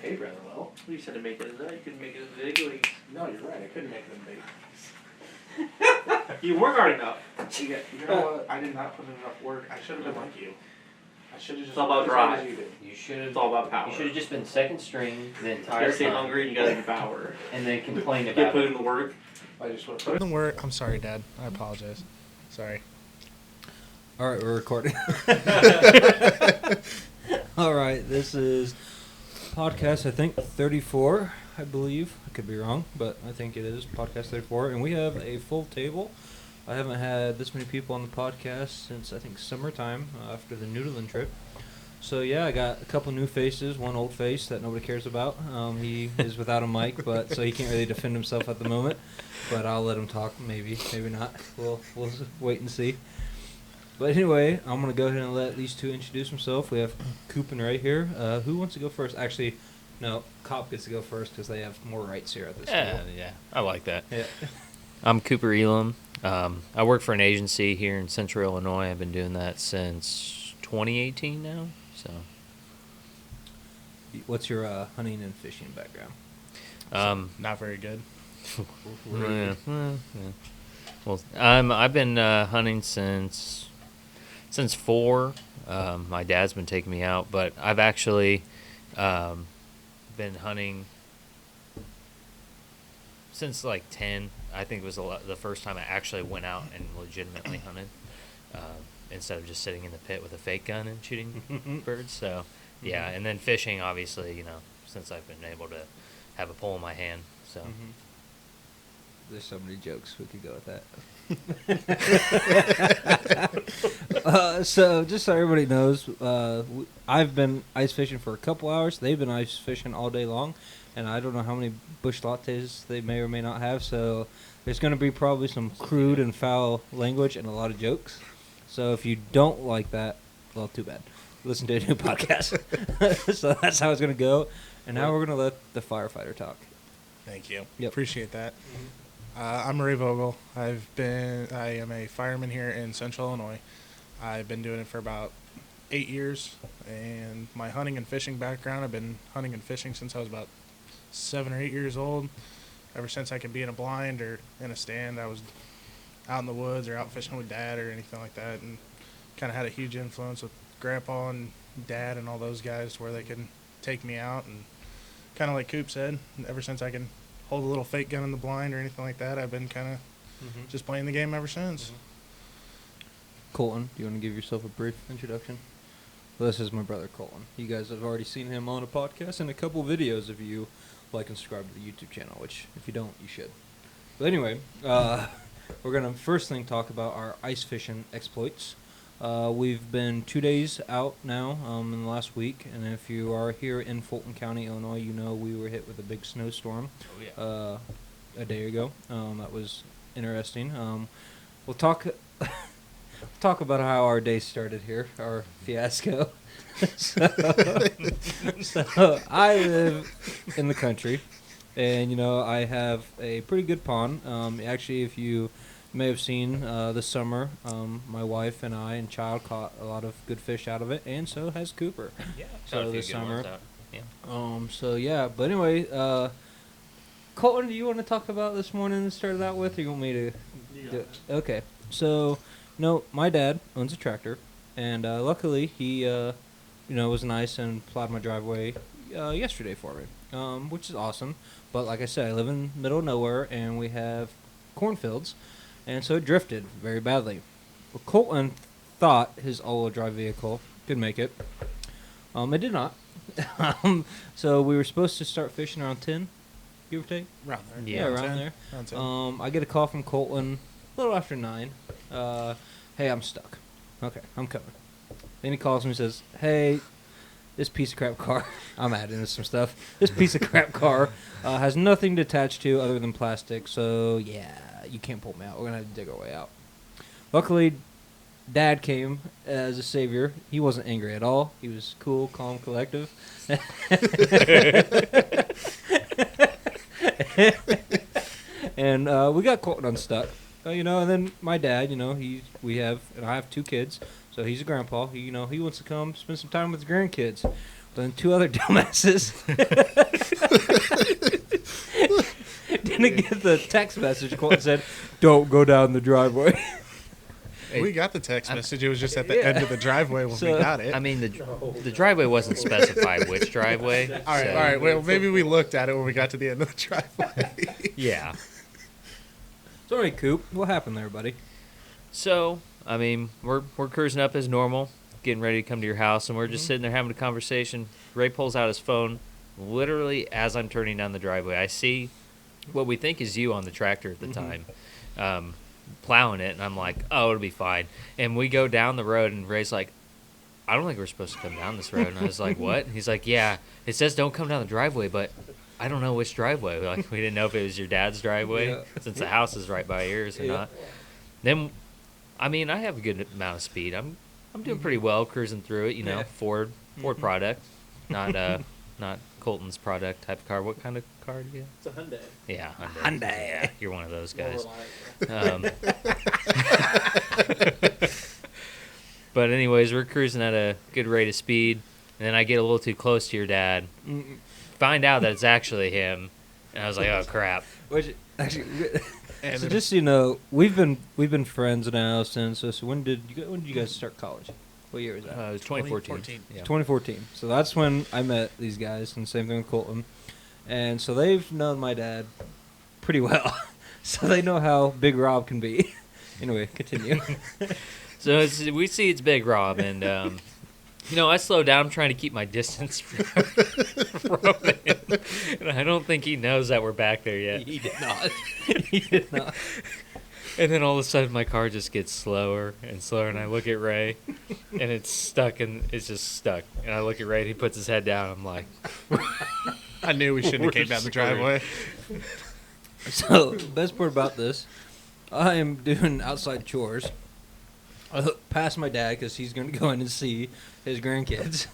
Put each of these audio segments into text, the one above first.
paid rather well. You said to make it as that. You couldn't make it as big leagues. No, you're right. I couldn't make them big. You work hard enough. You know what? I did not put in enough work. I should have been like you. I should have just. It's all about worked as hard drive. as you did. You should have. It's all about power. You should have just been second string the You entire gotta stay time, hungry and you gotta get power. and then complain Get about put it. in the work. I just would have Put put. in the work. I'm sorry, Dad. I apologize. Sorry. All right, we're recording. All right, this is podcast, I think, 34, I believe. I could be wrong, but I think it is podcast 34. And we have a full table. I haven't had this many people on the podcast since, I think, summertime after the noodling trip. So, yeah, I got a couple new faces, one old face that nobody cares about. He is without a mic, but so he can't really defend himself at the moment. But I'll let him talk, maybe not. We'll wait and see. But anyway, I'm going to go ahead and let these two introduce themselves. We have Colton right here. Who wants to go first? Actually, no, Cop gets to go first because they have more rights here at this table. Yeah, I like that. Yeah. I'm Cooper Elam. I work for an agency here in Central Illinois. I've been doing that since 2018 now. So, What's your hunting and fishing background? Not very good. yeah. Well, I've been hunting since 4. My dad's been taking me out, but I've actually been hunting since like 10. I think it was the first time I actually went out and legitimately hunted instead of just sitting in the pit with a fake gun and shooting birds. So, yeah, and then fishing, obviously, since I've been able to have a pole in my hand. So. Mm-hmm. There's so many jokes we could go with that. So just so everybody knows, I've been ice fishing for a couple hours. They've been ice fishing all day long, and I don't know how many bush lattes they may or may not have. So there's going to be probably some crude and foul language and a lot of jokes. So if you don't like that, well, too bad. Listen to a new podcast. So that's how it's going to go. And now we're going to let the firefighter talk. Thank you. Yep. Appreciate that. I'm Vogel. I am a fireman here in Central Illinois. I've been doing it for about 8 years, and my hunting and fishing background, I've been hunting and fishing since I was about 7 or 8 years old. Ever since I could be in a blind or in a stand, I was out in the woods or out fishing with Dad or anything like that, and kind of had a huge influence with Grandpa and Dad and all those guys to where they could take me out. And kind of like Coop said, ever since I can hold a little fake gun in the blind or anything like that, I've been kind of just playing the game ever since. Colton, do you want to give yourself a brief introduction? Well, this is my brother Colton. You guys have already seen him on a podcast and a couple videos if you like and subscribe to the YouTube channel, which if you don't, you should. But anyway, we're going to first thing talk about our ice fishing exploits. We've been 2 days out now in the last week, and if you are here in Fulton County, Illinois, you know we were hit with a big snowstorm a day ago. That was interesting. We'll talk about how our day started here, our fiasco. So I live in the country, and I have a pretty good pond. Actually, if you may have seen this summer, my wife and I and child caught a lot of good fish out of it, and so has Cooper. Yeah, so this summer. Yeah. So yeah, but anyway, Colton, do you want to talk about this morning to start it out with, or you want me to? Do it? Okay. So, my dad owns a tractor, and luckily he, was nice and plowed my driveway yesterday for me, which is awesome. But like I said, I live in the middle of nowhere, and we have cornfields. And so it drifted very badly. Well, Colton thought his all-wheel drive vehicle could make it. It did not. So we were supposed to start fishing around 10, give or take. Around there. Yeah, around there. Around 10. I get a call from Colton a little after 9. Hey, I'm stuck. Okay, I'm coming. Then he calls me and says, hey, this piece of crap car, I'm adding some stuff. This piece of crap car has nothing to attach to other than plastic, so yeah. You can't pull me out. We're going to have to dig our way out. Luckily, Dad came as a savior. He wasn't angry at all. He was cool, calm, collective. And we got Colton unstuck. And then my dad, I have 2 kids, so he's a grandpa. He wants to come spend some time with his grandkids. Then 2 other dumbasses didn't get the text message. Colton said, "Don't go down the driveway." We got the text message. It was just at the end of the driveway when we got it. I mean, the driveway wasn't specified which driveway. All right. Well, maybe we looked at it when we got to the end of the driveway. Yeah. So anyway, Coop, what happened there, buddy? So, I mean, we're cruising up as normal, getting ready to come to your house, and we're just sitting there having a conversation. Ray pulls out his phone. Literally, as I'm turning down the driveway, I see what we think is you on the tractor at the time, plowing it, and I'm like, oh, it'll be fine. And we go down the road, and Ray's like, I don't think we're supposed to come down this road. And I was like, what? And he's like, yeah, it says don't come down the driveway, but I don't know which driveway. Like, we didn't know if it was your dad's driveway, since the house is right by yours or not. Then, I mean, I have a good amount of speed. I'm doing pretty well cruising through it. You know, Ford product, not Colton's product type of car. What kind of car do you get? It's a Hyundai. Yeah, Hyundai. Yeah, you're one of those guys. More But anyways, we're cruising at a good rate of speed, and then I get a little too close to your dad. Find out that it's actually him, and I was like, oh crap. Which actually, so just so you know, we've been friends now since. So when did you guys start college? What year was that? It was 2014. Yeah. 2014. So that's when I met these guys, and same thing with Colton. And so they've known my dad pretty well, so they know how Big Rob can be. Anyway, continue. So we see it's Big Rob, and you know, I slow down. I'm trying to keep my distance from him, and I don't think he knows that we're back there yet. He did not. He did not. And then all of a sudden, my car just gets slower and slower, and I look at Ray, and it's stuck, and it's just stuck. And I look at Ray, and he puts his head down. I'm like, I knew we shouldn't have came down the driveway. So the best part about this, I am doing outside chores. I look past my dad because he's going to go in and see his grandkids.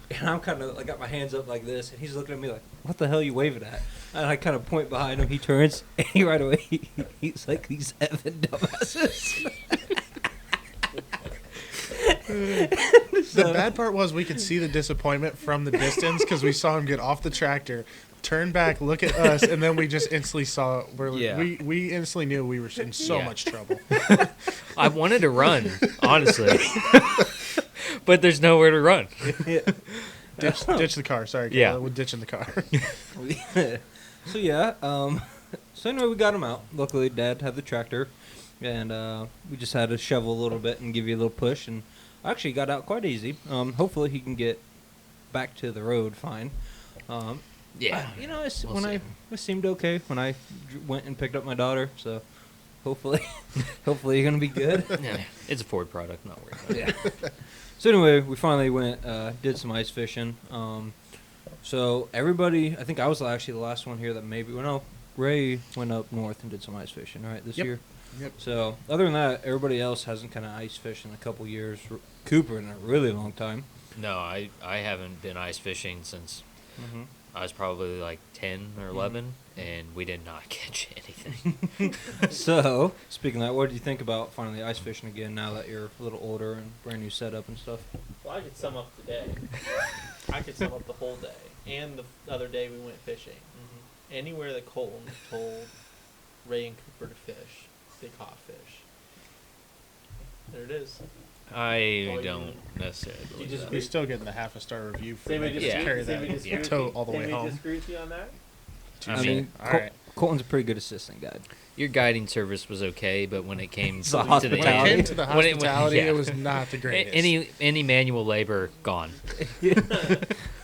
And I'm kind of, I got my hands up like this, and he's looking at me like, what the hell are you waving at? And I kind of point behind him. He turns, and he right away, he's like, these effing dumbasses. The bad part was we could see the disappointment from the distance because we saw him get off the tractor, turn back, look at us, and then we just instantly saw we instantly knew we were in so much trouble. I wanted to run, honestly, but there's nowhere to run. Ditch the car. Sorry, Kayla, Yeah. we're ditching the car. So yeah, so anyway, we got him out. Luckily, Dad had the tractor, and we just had to shovel a little bit and give you a little push, and actually got out quite easy. Hopefully, he can get back to the road fine. Yeah, You know, We'll see. it seemed okay when I went and picked up my daughter. So hopefully, hopefully you're gonna be good. yeah, it's a Ford product. Not worried about it. Yeah. So anyway, we finally went, did some ice fishing. So everybody, I think I was actually the last one here that maybe, well, no, Ray went up north and did some ice fishing, right, this year? Yep. So other than that, everybody else hasn't kind of ice fished in a couple years. Cooper in a really long time. No, I haven't been ice fishing since I was probably like 10 or 11, and we did not catch anything. So, speaking of that, what do you think about finally ice fishing again now that you're a little older and brand new setup and stuff? Well, I could sum up the day. I could sum up the whole day. And the other day we went fishing. Anywhere that Colton told Ray and Cooper to fish, they caught fish. There it is. I Well, don't necessarily you believe just- that. You're still getting the half a star review for Say we that. disagree- Yeah. Carry say we that disagree with tote you- all the way Can we home. disagree with you on that? I mean, All right. Colton's a pretty good assistant guide. your guiding service was okay, but when it came It's the to the When it hospitality. came to the When it- hospitality, yeah. it was not the greatest. any manual labor gone. I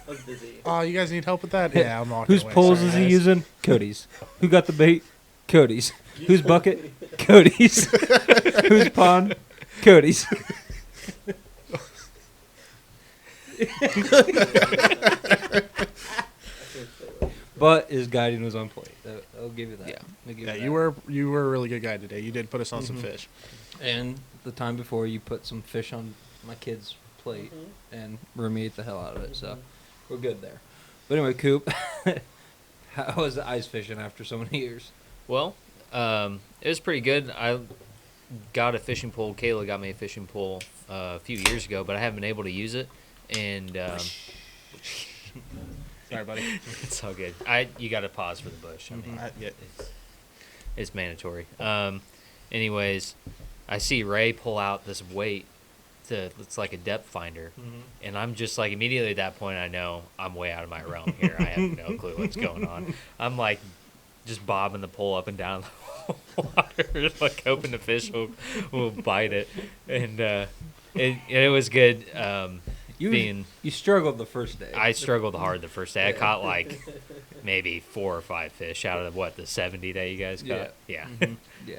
was busy. Oh, you guys need help with that? Yeah, I'm walking Whose away. poles Sorry, is he guys. using? Cody's. Who got the bait? Cody's. Whose bucket? Cody's. Whose pond? Cody's. But his guiding was on point. I'll give you that. Yeah. I'll give Yeah, that. you were a really good guy today. You did put us on some fish. And the time before, you put some fish on my kid's plate, and Remy ate the hell out of it. So we're good there. But anyway, Coop, how was the ice fishing after so many years? Well, it was pretty good. I got a fishing pole. Kayla got me a fishing pole a few years ago, but I haven't been able to use it. And Sorry, buddy. It's all good. You got to pause for the bush. I mean, Yeah. it's mandatory. Anyways, I see Ray pull out this weight. It's like a depth finder, and I'm just like immediately at that point I know I'm way out of my realm here. I have no clue what's going on. I'm like just bobbing the pole up and down the water, like hoping the fish will bite it, and it was good. You struggled the first day. I struggled hard the first day. I caught like maybe 4 or 5 fish out of the 70 that you guys caught. Yeah. Yeah.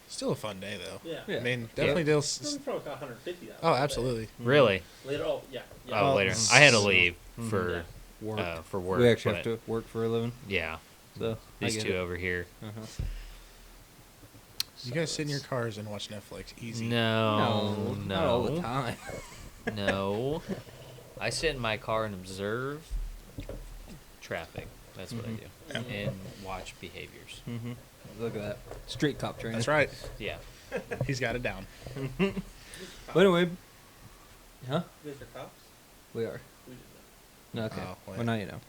Still a fun day though. Yeah. Yeah. I mean, definitely deal. We probably caught 150 that Oh, one day. absolutely. Really? Later, yeah. Oh, later. I had to leave for Work. for work. We actually have but to work for a living. Yeah. So I These get two it. over here. Uh-huh. You guys sit in your cars and watch Netflix. Easy. No, not all the time. no. I sit in my car and observe traffic. That's what I do. And watch behaviors. Mm-hmm. Look at that. Street cop training. That's right. Yeah. He's got it down. But anyway. Huh? You guys are cops? We are. We didn't know. Okay. Oh, wait. Well, now you know.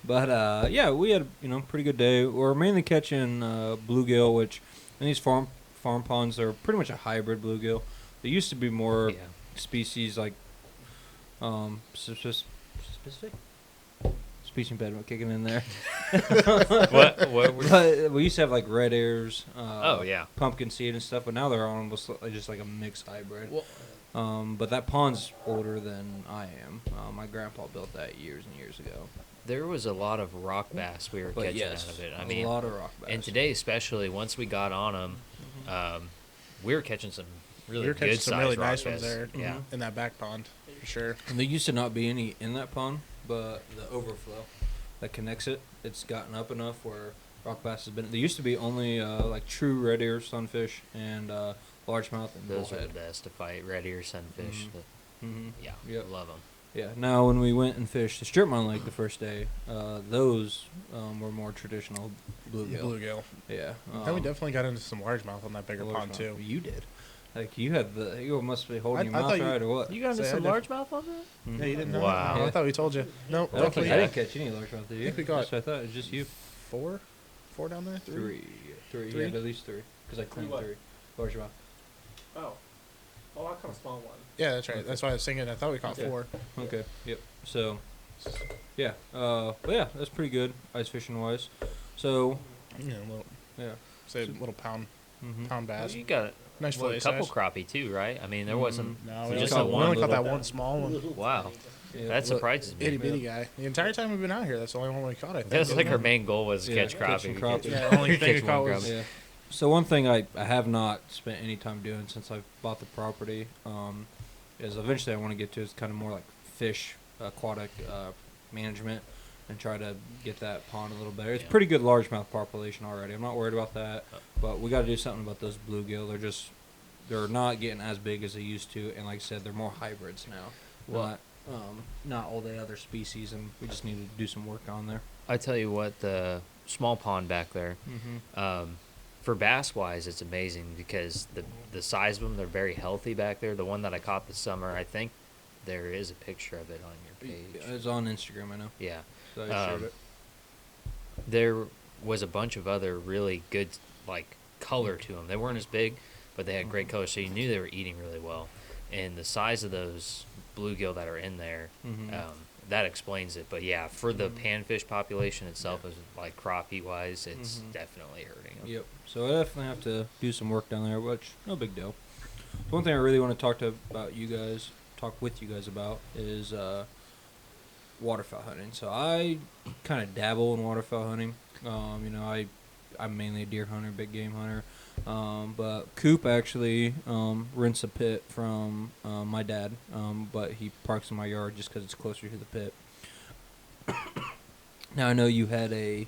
But, yeah, we had, pretty good day. We're mainly catching bluegill, which in these farm ponds are pretty much a hybrid bluegill. There used to be more Yeah. species like specific speech impediment kicking in there. What were But we used to have like red ears, Oh, yeah. pumpkin seed and stuff, but now they're almost just like a mixed hybrid. Well, But that pond's older than I am. My grandpa built that years and years ago. there was a lot of rock bass we were But catching yes, out of it. I a mean, lot of rock bass. and today especially, once we got on them, we were catching some really We were catching good some sized really rock nice bass. ones there. Yeah. In that back pond, for sure. And there used to not be any in that pond, but the overflow that connects it, it's gotten up enough where rock bass has been. There used to be only like true red ear sunfish and largemouth and Those are bullhead. the best to fight. Red ear sunfish. Mm-hmm. Yeah, Yep. love them. Yeah. Now, when we went and fished the strip mine lake the first day, those were more traditional bluegill. Bluegill. Yeah. Then we definitely got into some largemouth on that bigger pond largemouth. too. You did. Like you had you must be holding I your mouth thought you- right or what? You got into Say some I did. largemouth on that? Mhm. Yeah, you didn't know. Wow. Oh, I thought we told you. No, I don't think definitely. I didn't catch any largemouth. Did you? I think we got- That's what I thought. It was just you. Four down there. Three. Three? Yeah, at least 3. Because I claimed what? 3. Largemouth. Oh. Oh, I caught a small one. Yeah, that's right. That's why I was thinking. I thought we caught Yeah. 4. Okay. Yep. So, yeah. But yeah, that's pretty good ice fishing wise. So, Yeah, a little, yeah. say a little pound Mm-hmm. bass. You got Nice what, a fillet couple size. crappie too, right? I mean, there wasn't. No, so we only just caught, the we one only caught little- that one small one. Wow, Yeah, that surprises me. Itty bitty guy. The entire time we've been out here, that's the only one we caught. I think. That's like isn't our it? main goal was to Yeah, catch catch crappie. some We crappie. catch- Yeah, the only thing we catch caught one was. crappie. Yeah. So one thing I have not spent any time doing since I bought the property is eventually I want to get to is kind of more like fish aquatic management and try to get that pond a little better. It's Yeah. pretty good largemouth population already. I'm not worried about that, but we got to do something about those bluegill. They're not getting as big as they used to, and like I said, they're more hybrids now. Well- Not all the other species, and we just need to do some work on there. I tell you what, the small pond back there, Mm-hmm. for bass wise, it's amazing because the size of them, they're very healthy back there. The one that I caught this summer, I think there is a picture of it on your page. It's on Instagram, I know. Yeah. So I shared Um, it. There was a bunch of other really good like color to them. They weren't as big, but they had great color, so you knew they were eating really well. And the size of those bluegill that are in there, Mhm. that explains it. But yeah, for the Mhm. panfish population itself, is like crappie wise, it's Mhm. definitely hurting them. Yep. So I definitely have to do some work down there, which no big deal. One thing I really want to talk with you guys about is waterfowl hunting. So I kind of dabble in waterfowl hunting. I'm mainly a deer hunter, big game hunter. But Coop actually rents a pit from my dad, but he parks in my yard just because it's closer to the pit. Now I know you had a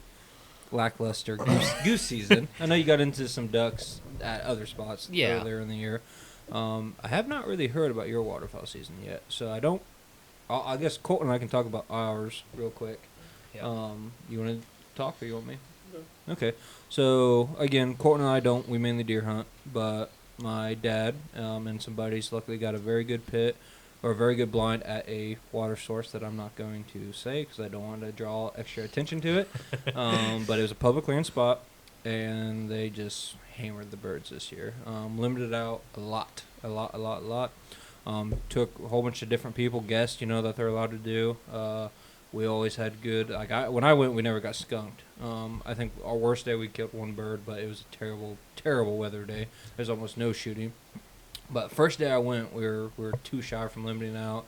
lackluster goose season. I know you got into some ducks at other spots earlier in the year. I have not really heard about your waterfowl season yet, so I guess Colton and I can talk about ours real quick. Yeah. You want to talk or you want me? No. Okay. So again, Colton and I we mainly deer hunt, but my dad and some buddies luckily got a very good pit or a very good blind at a water source that I'm not going to say because I don't want to draw extra attention to it. But it was a public land spot, and they just hammered the birds this year. Limited out a lot. Took a whole bunch of different people, guessed, that they're allowed to do. We always had good. When I went, we never got skunked. I think our worst day we killed one bird, but it was a terrible, terrible weather day. There's almost no shooting. But first day I went, we were too shy from limiting out.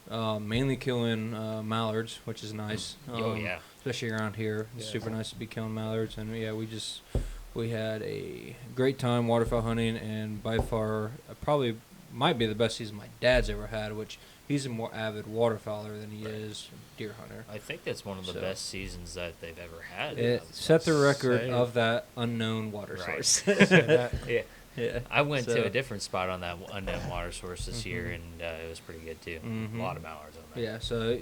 Wow. Mainly killing mallards, which is nice. Oh yeah. Especially around here, it's super nice to be killing mallards. And yeah, we had a great time waterfowl hunting, and by far probably might be the best season my dad's ever had, which he's a more avid waterfowler than he is deer hunter. I think that's one of the best seasons that they've ever had. It set the record Same. of that unknown water Right. source. Yeah. Yeah. I went to So- a different spot on that unknown water source this year, and it was pretty good too. Mhm. A lot of mallards on there. Yeah, so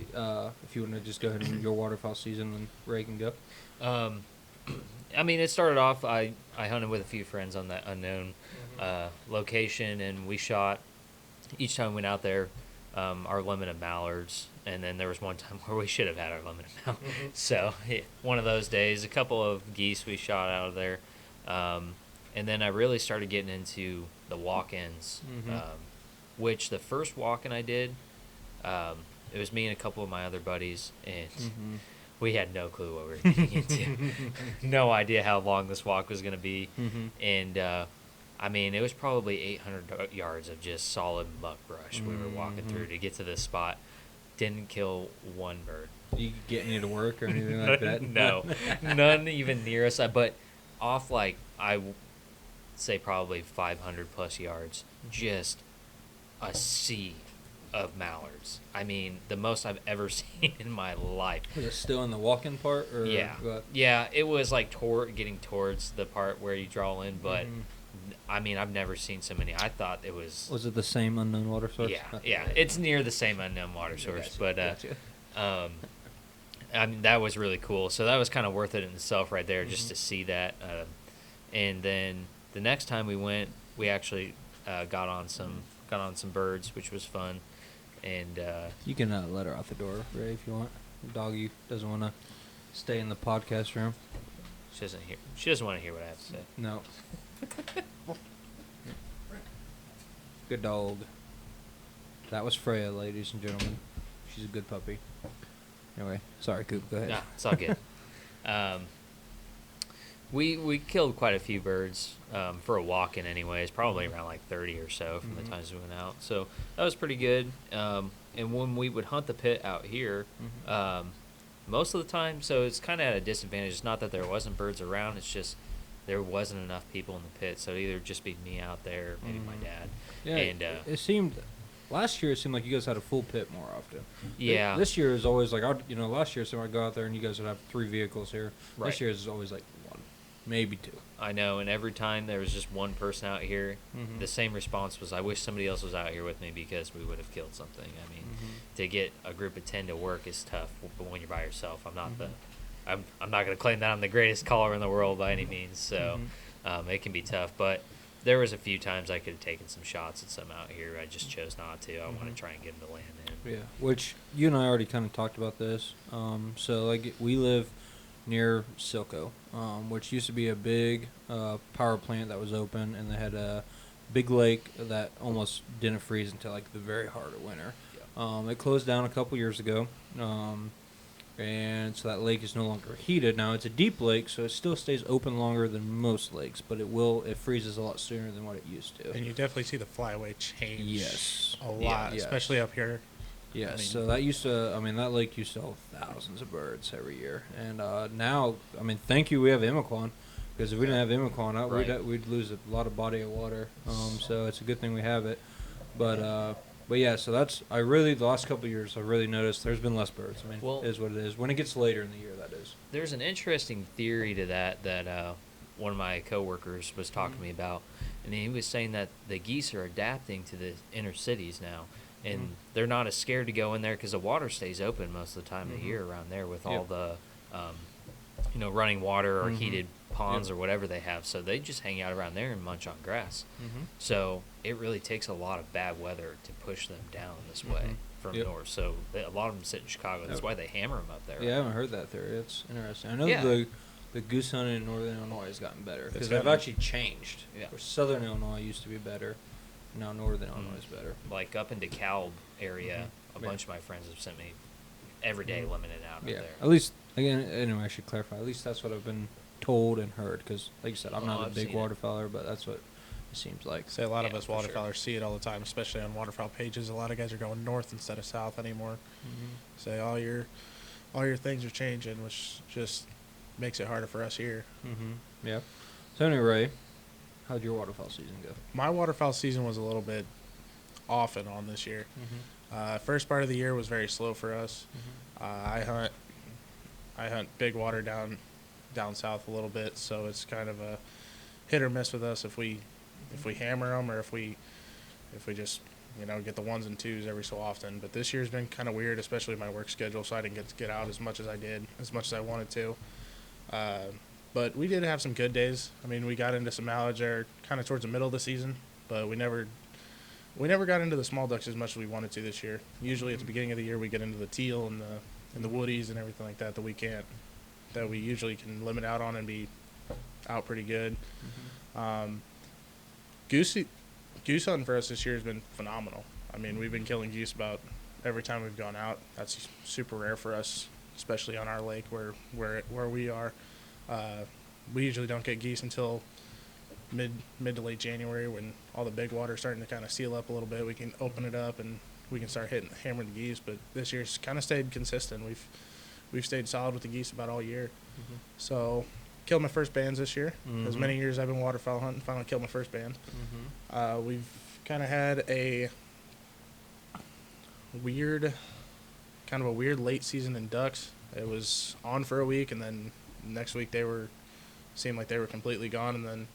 if you want to just go ahead and your waterfowl season, then Ray can go. I mean, it started off. I hunted with a few friends on that unknown location, and we shot. Each time we went out there, our limit of mallards, and then there was one time where we should have had our limit of mallards. So one of those days, a couple of geese we shot out of there, and then I really started getting into the walk-ins, which the first walk-in I did, it was me and a couple of my other buddies, and we had no clue what we were getting into. No idea how long this walk was going to be. And, I mean, it was probably 800 yards of just solid muck brush we were walking through to get to this spot. Didn't kill one bird. You get any to work or anything like that? No. None even near us. But off, like, say probably 500 plus yards, just a sea of mallards. I mean, the most I've ever seen in my life. Was it still in the walk-in part? Or Yeah. what? Yeah, it was like getting towards the part where you draw in, but I mean, I've never seen so many. I thought it was. Was it the same unknown water source? Yeah. It's near the same unknown water source, Gotcha. I mean, that was really cool. So that was kind of worth it in itself right there, just to see that. And then the next time we went, we actually got on some birds, which was fun. And You can let her out the door, Ray, if you want. Doggy doesn't want to stay in the podcast room. she doesn't want to hear what I have to say. No. Good dog. That was Freya, ladies and gentlemen. She's a good puppy. Anyway, sorry, Coop. Go ahead. No, it's all good. We killed quite a few birds for a walk-in anyways, probably around like 30 or so from the times we went out. So that was pretty good. And when we would hunt the pit out here, most of the time, so it's kind of at a disadvantage. It's not that there wasn't birds around, it's just there wasn't enough people in the pit. So it'd either just be me out there, maybe my dad. Yeah, And it seemed last year. It seemed like you guys had a full pit more often. yeah. This year is always like last year, so I'd go out there and you guys would have 3 vehicles here. Right. This year is always like 1, maybe 2. I know, and every time there was just one person out here, the same response was, I wish somebody else was out here with me because we would have killed something. I mean, to get a group of 10 to work is tough, but when you're by yourself, I'm not going to claim that I'm the greatest caller in the world by any means, so it can be tough. But there was a few times I could have taken some shots at some out here. I just chose not to. I want to try and get them to land in. Yeah, which you and I already kind of talked about this. So like we live near Silco, which used to be a big power plant that was open, and they had a big lake that almost didn't freeze until like the very heart of winter. It closed down a couple years ago, and so that lake is no longer heated. Now it's a deep lake, so it still stays open longer than most lakes, but it freezes a lot sooner than what it used to. And you definitely see the flyway change. Yes. A lot, Yes. especially up here. Yeah, I mean- so that lake used to hold thousands of birds every year, and now, thank you, we have Imaquan, because if we didn't have Imaquan, Right. we'd lose a lot of body of water. So it's a good thing we have it, but yeah, so the last couple of years I've really noticed there's been less birds. Well- it is what it is. When it gets later in the year, that is. There's an interesting theory to that one of my coworkers was talking to me about, and he was saying that the geese are adapting to the inner cities now, and they're not as scared to go in there because the water stays open most of the time of the year around there with all the running water or heated ponds or whatever they have. So they just hang out around there and munch on grass. Mm-hmm. So it really takes a lot of bad weather to push them down this way from Yep. north. So a lot of them sit in Chicago. That's why they hammer them up there. Yeah, I haven't heard that theory. It's interesting. I know Yeah. the goose hunting in northern Illinois has gotten better It's because they've gotten- actually changed. Yeah. Where southern Illinois used to be better, now northern Illinois is better. Like up in DeKalb area, a Yeah. bunch of my friends have sent me every day limited out Yeah, up there. at least again. Anyway, I should clarify. At least that's what I've been told and heard. Because, like you said, I'm Oh, not a I've big seen it. waterfowler, but that's what it seems like. Say a lot of Yeah, us for sure. waterfowlers see it all the time, especially on waterfowl pages. A lot of guys are going north instead of south anymore. Say all your things are changing, which just makes it harder for us here. Yeah. So anyway, how'd your waterfowl season go? My waterfowl season was a little bit off and on this year. First part of the year was very slow for us. I hunt big water down south a little bit, so it's kind of a hit or miss with us if we hammer them or if we just get the ones and twos every so often. But this year's been kind of weird, especially my work schedule, so I didn't get to get out as much as I wanted to. But we did have some good days. I mean, we got into some mallards there kind of towards the middle of the season, but we never got into the small ducks as much as we wanted to this year. Usually at the beginning of the year we get into the teal and the woodies and everything like that we can't, that we usually can limit out on and be out pretty good. Goose hunting for us this year has been phenomenal. I mean, we've been killing geese about every time we've gone out. That's super rare for us, especially on our lake where we are. We usually don't get geese until mid to late January, when all the big water is starting to kind of seal up a little bit. We can open it up and we can start hammering the geese. But this year's kind of stayed consistent. We've stayed solid with the geese about all year. So killed my first bands this year. As many years I've been waterfowl hunting, finally killed my first band. We've kind of had a weird late season in ducks. It was on for a week, and then next week seemed like they were completely gone, and then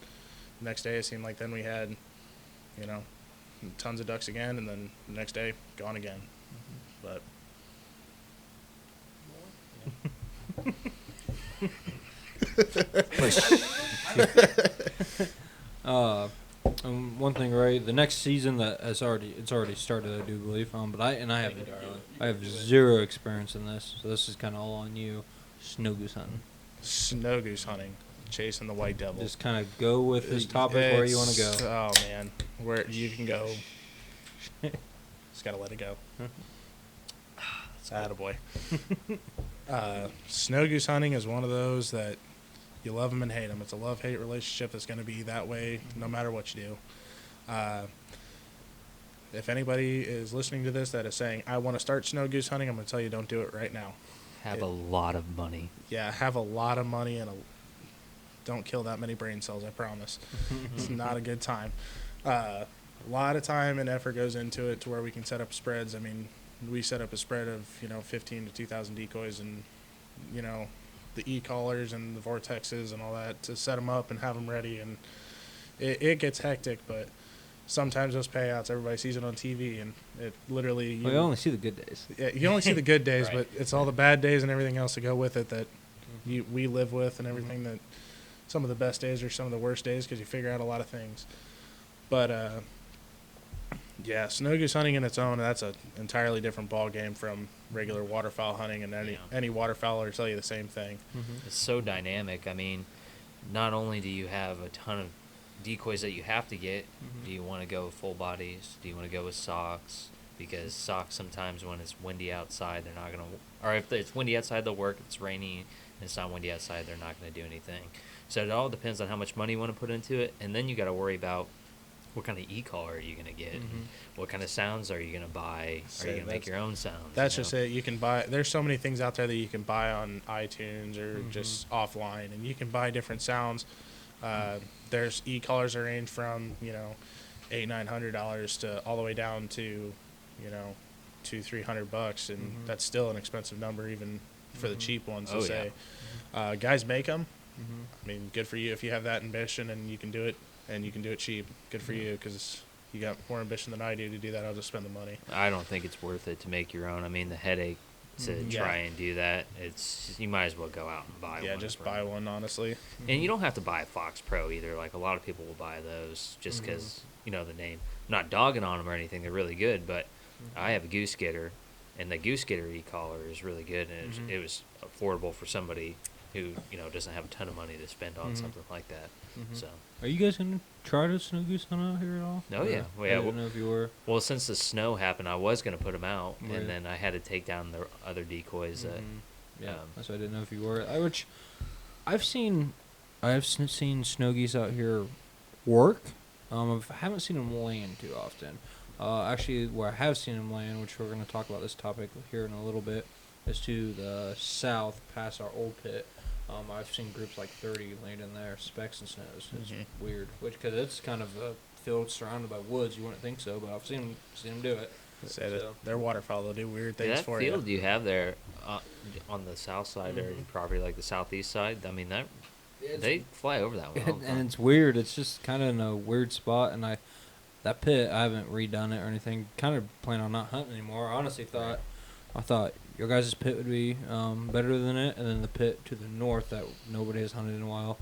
the next day it seemed like then we had tons of ducks again, and then the next day gone again. But One thing, right? The next season that it's already started, I do believe. But I have zero experience in this, so this is kind of all on you. Snow goose hunting. snow goose hunting, chasing the white devil. Just kind of go with this topic where you want to go. Oh man, where you can go. Just gotta let it go. Attaboy. Snow goose hunting is one of those that you love them and hate them. It's a love-hate relationship that's going to be that way no matter what you do. If anybody is listening to this that is saying, I want to start snow goose hunting, I'm going to tell you, don't do it right now. Have a lot of money. Yeah, have a lot of money and don't kill that many brain cells, I promise. It's not a good time. A lot of time and effort goes into it to where we can set up spreads. I mean, we set up a spread of 15 to 2,000 decoys and the e-collars and the vortexes and all that to set them up and have them ready, and it gets hectic, but sometimes those payouts, everybody sees it on TV, and it literally You only see the good days. yeah, you only see the good days, Right. but it's all the bad days and everything else that go with it that we live with, and everything that some of the best days are some of the worst days because you figure out a lot of things. But yeah, snow goose hunting in its own, that's an entirely different ball game from regular waterfowl hunting, and any waterfowler will tell you the same thing. It's so dynamic. I mean, not only do you have a ton of decoys that you have to get, do you want to go with full bodies? Do you want to go with socks? Because socks sometimes when it's windy outside, they're not going to, or if it's windy outside, they'll work. If it's rainy and it's not windy outside, they're not going to do anything. So it all depends on how much money you want to put into it. And then you got to worry about what kind of e-collar are you going to get? What kind of sounds are you going to buy? Are you going to make your own sounds? That's just it. You can buy, there's so many things out there that you can buy on iTunes or just offline, and you can buy different sounds. There's e-collars that range from $800-900 to all the way down to $200-300, and that's still an expensive number even for the cheap ones. To say, guys make them. I mean, good for you if you have that ambition and you can do it, and you can do it cheap. Good for you, because you got more ambition than I do to do that. I'll just spend the money. I don't think it's worth it to make your own. I mean, the headache to Yeah. try and do that. You might as well go out and buy one. Yeah, just from- buy one, honestly. And you don't have to buy a Fox Pro either. Like a lot of people will buy those just because you know the name. I'm not dogging on them or anything. They're really good, but I have a Goose Getter, and the Goose Getter e-collar is really good, and it was affordable for somebody who doesn't have a ton of money to spend on something like that. So. Are you guys gonna try to snow goose hunt out here at all? Oh, yeah. Well, I yeah, didn't know if you were. Well, since the snow happened, I was going to put them out, Right. and then I had to take down the other decoys. Yeah, um, that's why I didn't know if you were. I've seen snow geese out here work. I haven't seen them land too often. Actually, where I have seen them land, which we're going to talk about this topic here in a little bit, is to the south, past our old pit. I've seen groups like 30 landing there, specks and snows. It's weird, because it's kind of a field surrounded by woods. You wouldn't think so, but I've seen them do it. Say that So- they're waterfowl. They'll do weird things that for field you. you have there on the south side or your property, like the southeast side, I mean, they fly over that one. all the And time. it's weird. It's just kind of in a weird spot, and that pit, I haven't redone it or anything. Kind of plan on not hunting anymore. I honestly thought your guys' pit would be better than it, and then the pit to the north that nobody has hunted in a while.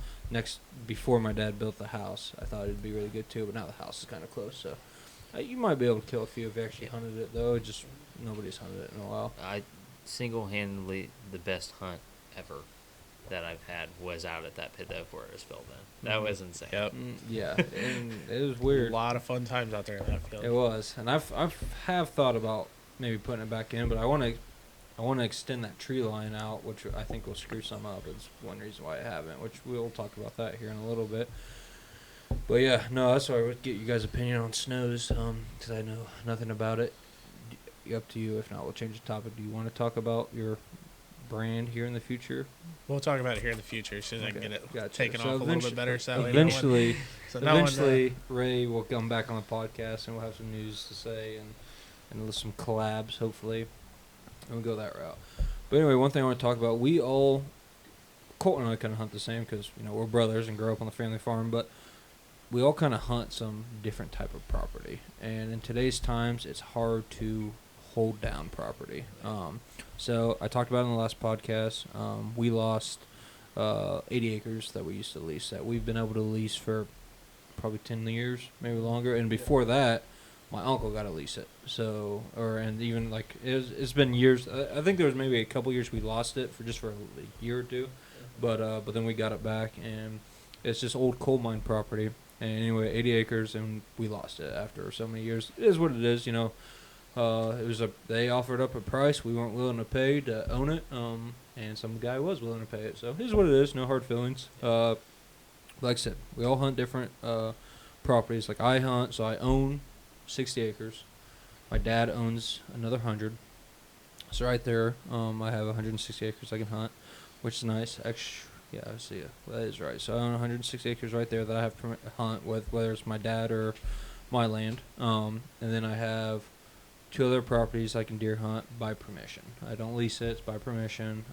Before my dad built the house, I thought it'd be really good too, but now the house is kind of close, so you might be able to kill a few if you actually hunted it, though. Just nobody's hunted it in a while. I single-handedly the best hunt ever that I've had was out at that pit that Forrest filled in. That was insane. Yep. Yeah, and it was weird. A lot of fun times out there in that field. It was, and I've thought about maybe putting it back in, but I want to extend that tree line out, which I think will screw some up. It's one reason why I haven't, which we'll talk about that here in a little bit. But yeah, no, that's why I would get you guys' opinion on snows, because I know nothing about it. Up to you. If not, we'll change the topic. Do you want to talk about your brand here in the future? We'll talk about it here in the future as soon as I can Okay, get it gotcha. taken So off a little bit better. So that way Eventually, no one, Ray will come back on the podcast and we'll have some news to say and some collabs, hopefully. And we'll go that route. But anyway, one thing I want to talk about, Colton and I kind of hunt the same because, we're brothers and grew up on the family farm, but we all kind of hunt some different type of property. And in today's times, it's hard to hold down property. So I talked about it in the last podcast. We lost 80 acres that we used to lease that we've been able to lease for probably 10 years, maybe longer. And before that, my uncle got to lease it. And even like it's been years. I think there was maybe a couple years we lost it for a year or two, but then we got it back, and it's just old coal mine property. And anyway, 80 acres, and we lost it after so many years. It is what it is, they offered up a price we weren't willing to pay to own it, and some guy was willing to pay it. So it is what it is. No hard feelings. Like I said, we all hunt different properties. Like I hunt, so I own 60 acres. My dad owns another 100. So right there, I have 160 acres I can hunt, which is nice. Yeah, I see it. That is right. So I own 160 acres right there that I have permit to hunt with, whether it's my dad or my land. And then I have 2 other properties I can deer hunt by permission. I don't lease it; it's by permission.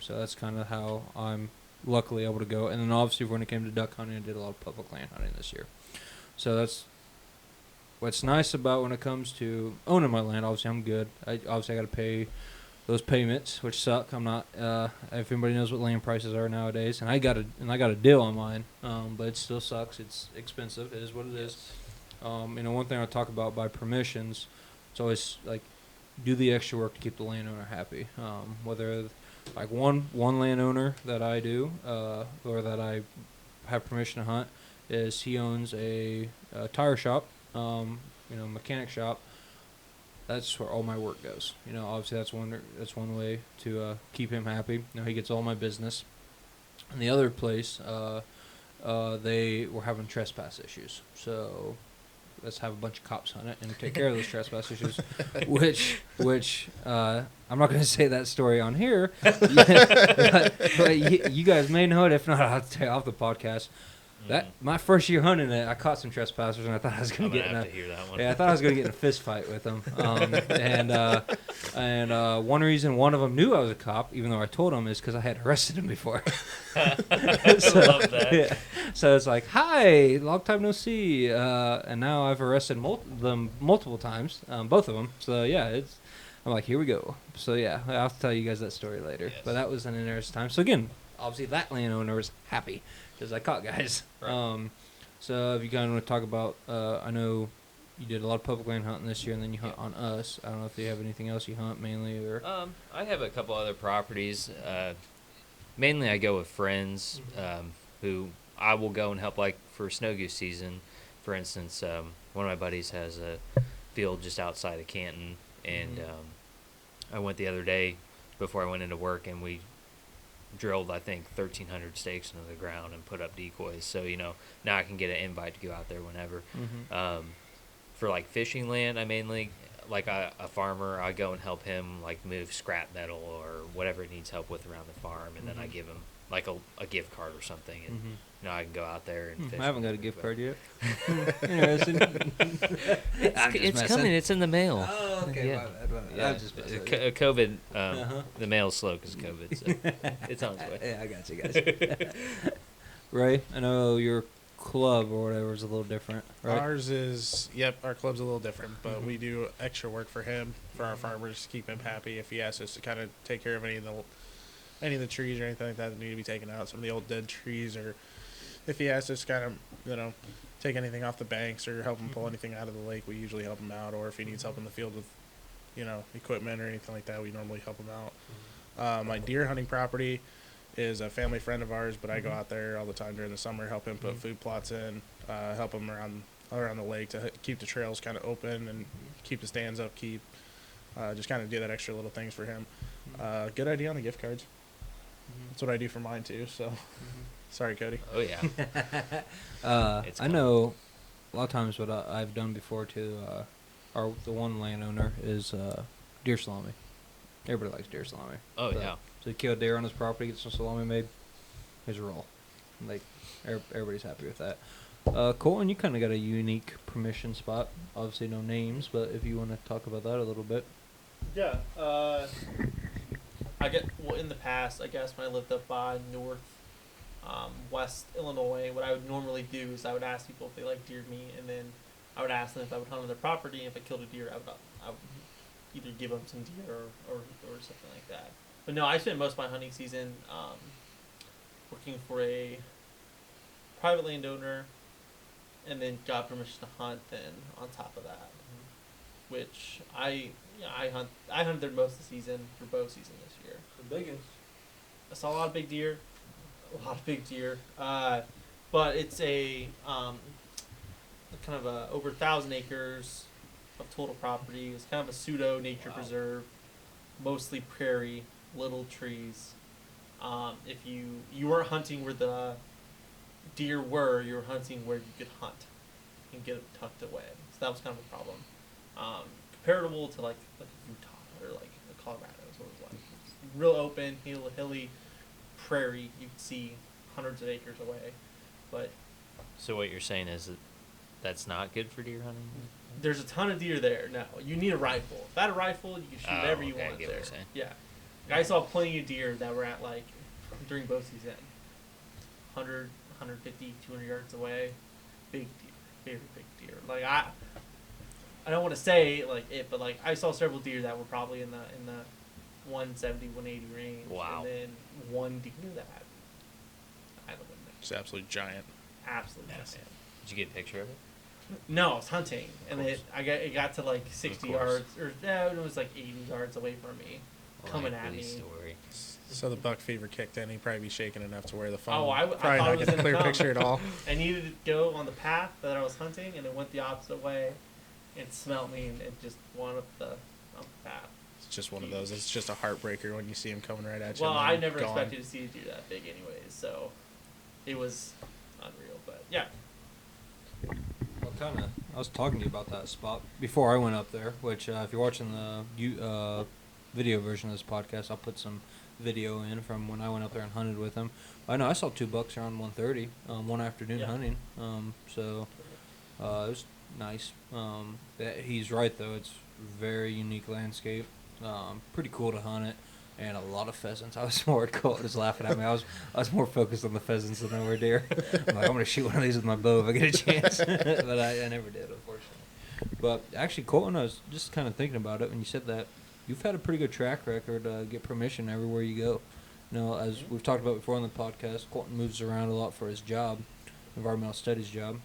So that's kind of how I'm luckily able to go. And then obviously when it came to duck hunting, I did a lot of public land hunting this year. So that's what's nice about when it comes to owning my land. Obviously, I'm good. I got to pay those payments, which suck. I'm not. If anybody knows what land prices are nowadays, and I got a deal on mine, but it still sucks. It's expensive. It is what it is. One thing I talk about by permissions, it's always like do the extra work to keep the landowner happy. Whether like one landowner that I do, or that I have permission to hunt, is he owns a tire shop, mechanic shop. That's where all my work goes. Obviously that's one way to keep him happy. He gets all my business. And the other place, they were having trespass issues. So let's have a bunch of cops on it and take care of those trespass issues. Which I'm not going to say that story on here, but you guys may know it. If not, I'll tell you off the podcast. That my first year hunting it, I caught some trespassers, and I thought I was going to get in have to hear that one. I thought I was going to get in a fist fight with them. One reason one of them knew I was a cop, even though I told him, is because I had arrested him before. I love that. Yeah. So it's like, hi, long time no see, and now I've arrested them multiple times, both of them. So yeah, I'm like, here we go. So yeah, I'll tell you guys that story later. Yes. But that was an interesting time. So again, obviously that landowner was happy because I caught guys. Right. So if you kind of want to talk about, I know you did a lot of public land hunting this year, and then you hunt on us. I don't know if you have anything else you hunt mainly or. I have a couple other properties. Mainly, I go with friends who I will go and help, like for snow goose season. For instance, one of my buddies has a field just outside of Canton, and I went the other day before I went into work, and we drilled, I think, 1,300 stakes into the ground and put up decoys. So, now I can get an invite to go out there whenever. For, like, fishing land, I mainly, like a farmer, I go and help him, like, move scrap metal or whatever he needs help with around the farm, and then I give him, like, a gift card or something, and, I can go out there and fish. I haven't got a whenever, gift but- card yet. Interesting. It's coming. It's in the mail. Oh, okay. Yeah. My bad. Yeah, I'm just messing with you. COVID. Uh-huh. The mail's slow because of COVID, so it's on its way. Yeah, I got you guys. Ray, I know your club or whatever is a little different, right? Ours is, our club's a little different, but we do extra work for him, for our farmers, to keep him happy. If he asks us to kind of take care of any of the trees or anything like that need to be taken out, some of the old dead trees, or if he asks us to kind of, take anything off the banks or help him pull anything out of the lake, we usually help him out. Or if he needs help in the field with, equipment or anything like that, we normally help him out. My deer hunting property is a family friend of ours, but I go out there all the time during the summer, help him put food plots in, help him around the lake to keep the trails kind of open and keep the stands up, just kind of do that extra little things for him. Good idea on the gift cards. That's what I do for mine too. So, sorry, Cody. Oh yeah. It's I know a lot of times what I've done before too, the one landowner is deer salami. Everybody likes deer salami. Oh So- yeah. So he killed deer on his property, gets some salami made. Here's a roll. Like, everybody's happy with that. Colton, you kind of got a unique permission spot. Obviously, no names, but if you want to talk about that a little bit. Yeah. In the past, I guess when I lived up by west Illinois, what I would normally do is I would ask people if they like deer meat, and then I would ask them if I would hunt on their property, and if I killed a deer, I would either give them some deer or something like that. But no, I spent most of my hunting season working for a private landowner, and then got permission to hunt. Then on top of that, which I hunted there most of the season for bow season this year. The biggest. I saw a lot of big deer, but it's a kind of over 1,000 acres of total property. It's kind of a pseudo nature preserve, mostly prairie, little trees. If you weren't hunting where the deer were, you were hunting where you could hunt and get them tucked away. So that was kind of a problem. Comparable to like Utah or like Colorado is what it was like. It's real open, hilly prairie. You could see hundreds of acres away, but So what you're saying is that's not good for deer hunting? there's a ton of deer there. No, you need a rifle. If I had a rifle, you can shoot whatever you okay, I want get what there. you're saying. Yeah, I saw plenty of deer that were at like during bow season, 100, 150, 200 yards away. Big deer, very big deer. Like I don't want to say like it, but like I saw several deer that were probably in the 170, 180 range. Wow. And then one deer that I don't know. It's absolutely giant. Absolutely Yes. giant. Did you get a picture of it? No, I was hunting, and course. it got to like 60 course. yards, or it was like 80 yards away from me, coming at Likely me. story. So the buck fever kicked in. He'd probably be shaking enough to where the phone Oh, I probably thought not it was get a gonna clear come. picture at all. I needed to go on the path that I was hunting, and it went the opposite way. It smelled me, and it just went up the path. It's just one of those. It's just a heartbreaker when you see him coming right at you. Well, and I then never gone. expected to see a deer that big, anyways. So it was unreal. But yeah, I was talking to you about that spot before I went up there, which if you're watching the video version of this podcast, I'll put some video in from when I went up there and hunted with him. I know I saw 2 bucks around 1:30 one afternoon Yeah. hunting. So it was nice. He's right though; it's very unique landscape. Pretty cool to hunt it, and a lot of pheasants. I was more Colton was laughing at me. I was more focused on the pheasants than I were deer. I'm like, I'm gonna shoot one of these with my bow if I get a chance, but I never did, unfortunately. But actually, Colton, I was just kind of thinking about it when you said that you've had a pretty good track record to get permission everywhere you go. You know, as we've talked about before on the podcast, Colton moves around a lot for his job, environmental studies job,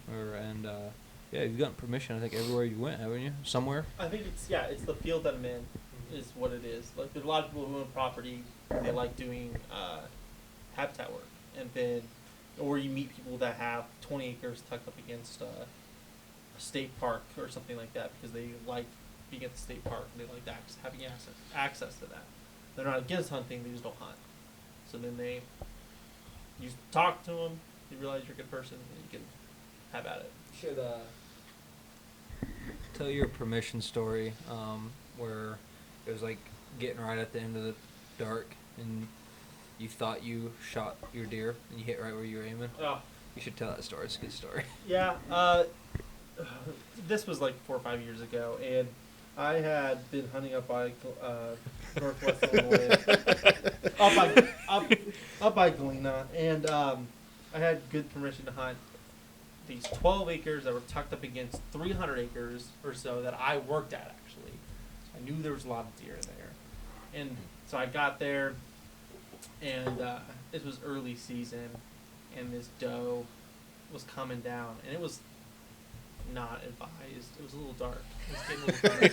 yeah, you've gotten permission, I think, everywhere you went, haven't you? Somewhere? I think it's the field that I'm in is what it is. Like, there's a lot of people who own property, they like doing habitat work. And then, or you meet people that have 20 acres tucked up against a state park or something like that because they like being at the state park and they like having access to that. They're not against hunting, they just don't hunt. So then you talk to them, you realize you're a good person, and you can have at it. Should tell your permission story where it was like getting right at the end of the dark and you thought you shot your deer and you hit right where you were aiming. Oh. You should tell that story. It's a good story. Yeah. This was like 4 or 5 years ago, and I had been hunting up by northwest Illinois, up by Galena, and I had good permission to hunt these 12 acres that were tucked up against 300 acres or so that I worked at, actually. So I knew there was a lot of deer in there. And so I got there, and this was early season, and this doe was coming down, and it was not advised. It was a little dark.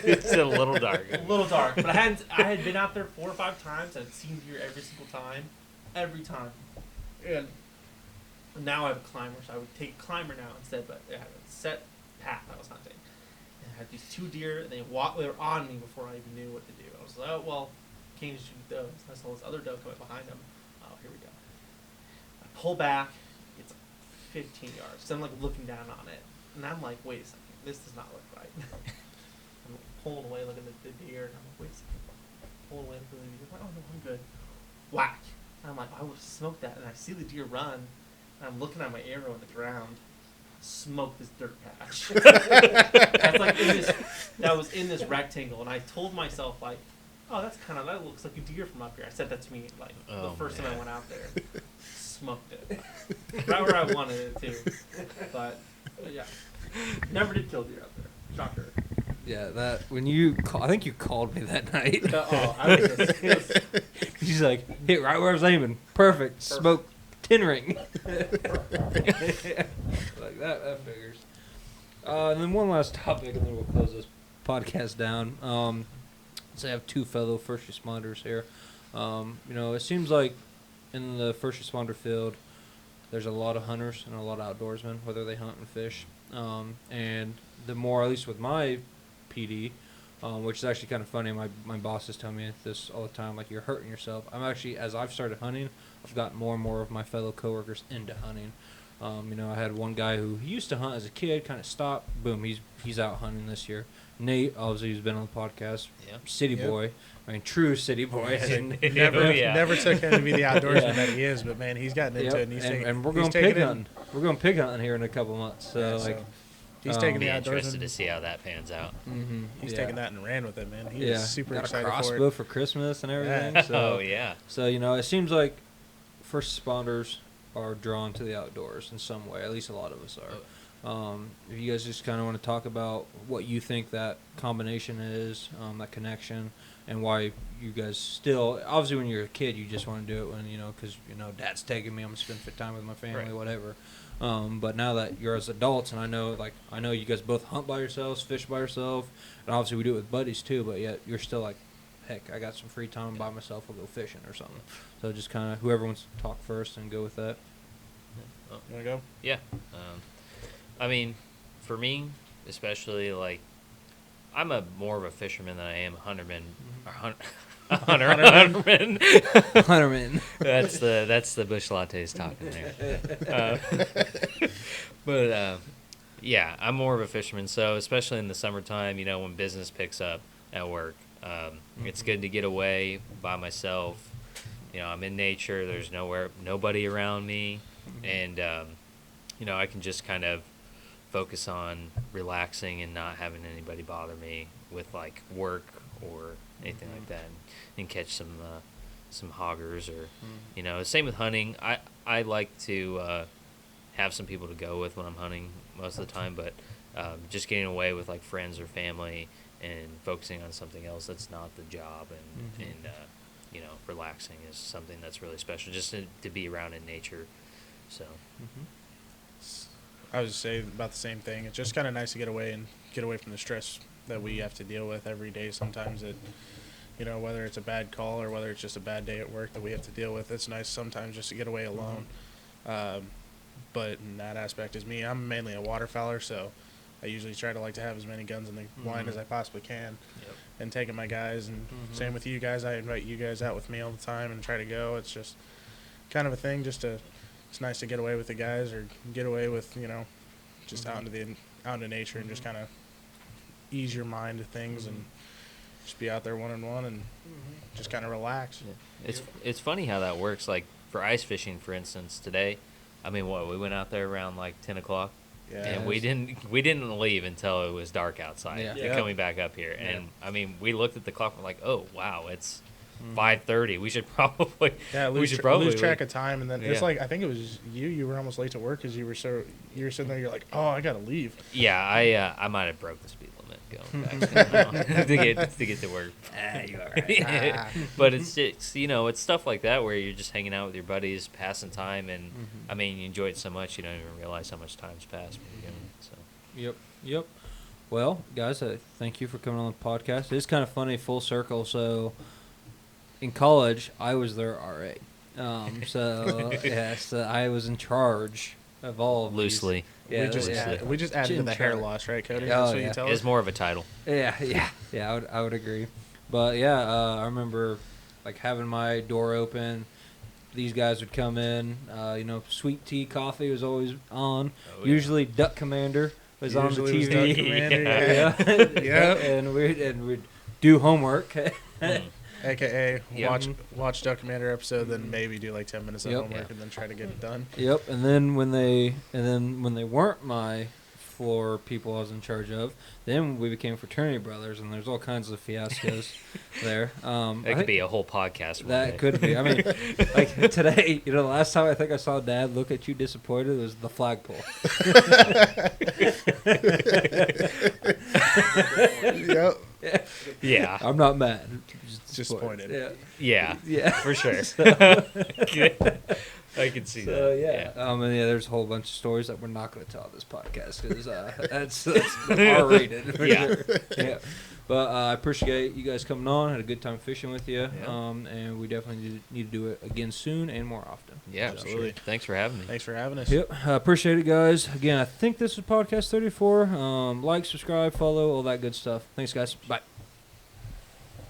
It's a little dark. A little dark. But I had been out there 4 or 5 times, and I'd seen deer every single time. Every time. And now I have a climber, so I would take climber now instead, but I had a set path I was hunting. And I had these 2 deer, and they were on me before I even knew what to do. I was like, oh, well, can't just shoot does. I saw this other doe coming behind them. Oh, here we go. I pull back. It's 15 yards. So I'm like looking down on it. And I'm like, wait a second. This does not look right. I'm pulling away looking at the deer. And I'm like, wait a second. Pulling away looking at the deer. I'm like, oh, no, I'm good. Whack. And I'm like, I would smoke that. And I see the deer run. And I'm looking at my arrow on the ground. Smoke this dirt patch. That's like that was in this rectangle. And I told myself, like, oh, that looks like a deer from up here. I said that to me, like, the first time I went out there. Smoked it. Right where I wanted it, too. But yeah. Never did kill deer out there. Shocker. Yeah, that when you I think you called me that night. I was just, She's like, hit right where I was aiming. Perfect. Smoke 10 ring. Like that figures. And then one last topic, and then we'll close this podcast down. So I have 2 fellow first responders here. It seems like in the first responder field, there's a lot of hunters and a lot of outdoorsmen, whether they hunt and fish. And the more, at least with my PD, which is actually kind of funny, my bosses tell me this all the time, like, you're hurting yourself. I'm actually, as I've started hunting, I've gotten more and more of my fellow coworkers into hunting. I had one guy who he used to hunt as a kid, kind of stopped. Boom, he's out hunting this year. Nate, obviously, who's been on the podcast. Yep. City boy. I mean, true city boy. Never took him to be the outdoorsman that he is, but man, he's gotten into it. And we're going pig hunting. We're going pig hunting here in a couple months. So he's taking be the interested outdoorsman. to see how that pans out. Mm-hmm. He's taking that and ran with it, man. He was super got excited a crossbow for it. for Christmas and everything. Yeah. So, Oh yeah. So it seems like first responders are drawn to the outdoors in some way. At least a lot of us are. If you guys just kind of want to talk about what you think that combination is, that connection, and why you guys still, obviously when you're a kid, you just want to do it when, because, dad's taking me, I'm going to spend time with my family, Right. whatever. But now that you're as adults, and I know you guys both hunt by yourselves, fish by yourself, and obviously we do it with buddies too, but yet you're still like, heck, I got some free time by myself, I'll go fishing or something. So just kind of whoever wants to talk first and go with that. Oh, You want to go? yeah. I mean, for me, especially, like, I'm more of a fisherman than I am a hunterman. Or hunterman. Hunterman. That's the bush lattes talking there. But yeah, I'm more of a fisherman. So especially in the summertime, when business picks up at work, it's good to get away by myself. I'm in nature. There's nobody around me, and I can just kind of focus on relaxing and not having anybody bother me with like work or anything like that, and catch some hoggers or same with hunting. I like to have some people to go with when I'm hunting most of the time, but just getting away with like friends or family and focusing on something else that's not the job, Mhm. and you know, relaxing is something that's really special, just to be around in nature. So I was just saying about the same thing. It's just kind of nice to get away from the stress that we have to deal with every day. Sometimes it, you know, whether it's a bad call or whether it's just a bad day at work that we have to deal with, it's nice sometimes just to get away alone. But in that aspect is me. I'm mainly a waterfowler, so I usually try to like to have as many guns in the line as I possibly can, and taking my guys. And same with you guys. I invite you guys out with me all the time and try to go. It's just kind of a thing. It's nice to get away with the guys or get away with, you know, just out into nature and just kind of ease your mind to things and just be out there one-on-one and just kind of relax. it's funny how that works. Like for ice fishing, for instance, today, I mean, we went out there around like 10 o'clock. Yeah. And we didn't leave until it was dark outside. Yeah. Coming back up here, and I mean, we looked at the clock. We're like, oh wow, it's 5:30. We should probably lose track of time, and then it's Yeah. like I think it was you were almost late to work because you were sitting there. You're like, oh, I gotta leave. Yeah, I might have broke the speed limit going back to get to work. You all right. But it's you know, it's stuff like that where you're just hanging out with your buddies, passing time, and I mean, you enjoy it so much you don't even realize how much time's passed when you're doing it. So Yep. Well, guys, thank you for coming on the podcast. It's kind of funny, full circle. So, in college, I was their RA. So yes, I was in charge of all of these. loosely, Yeah, we just added to the hair loss, right, Cody? That's what you tell it's us? more of a title. Yeah. I would agree. But yeah, I remember like having my door open. These guys would come in. You know, sweet tea, coffee was always on. Oh, yeah. Usually, Duck Commander was on the Usually it was TV. Duck Commander, Yeah. Yep. and we'd do homework. AKA Yeah. watch Duck Commander episode, then maybe do like 10 minutes of Yep. homework Yeah. and then try to get it done. Yep, and then when they weren't my floor people I was in charge of, then we became fraternity brothers, and there's all kinds of fiascos there. That could be a whole podcast. one That day. could be. I mean, like today, you know, the last time I think I saw Dad look at you disappointed was the flagpole. Yep. Yeah, I'm not mad. Just Disappointed. Yeah. yeah, for sure. I can see So that. and there's a whole bunch of stories that we're not going to tell on this podcast because that's R-rated for Yeah. sure. Yeah, but I appreciate you guys coming on. Had a good time fishing with you. Yeah. And we definitely need to do it again soon and more often. Yeah, Absolutely. absolutely. Thanks for having me. Thanks for having us. Yep, appreciate it, guys. Again, I think this was podcast 34. Like, subscribe, follow, all that good stuff. Thanks, guys. Bye.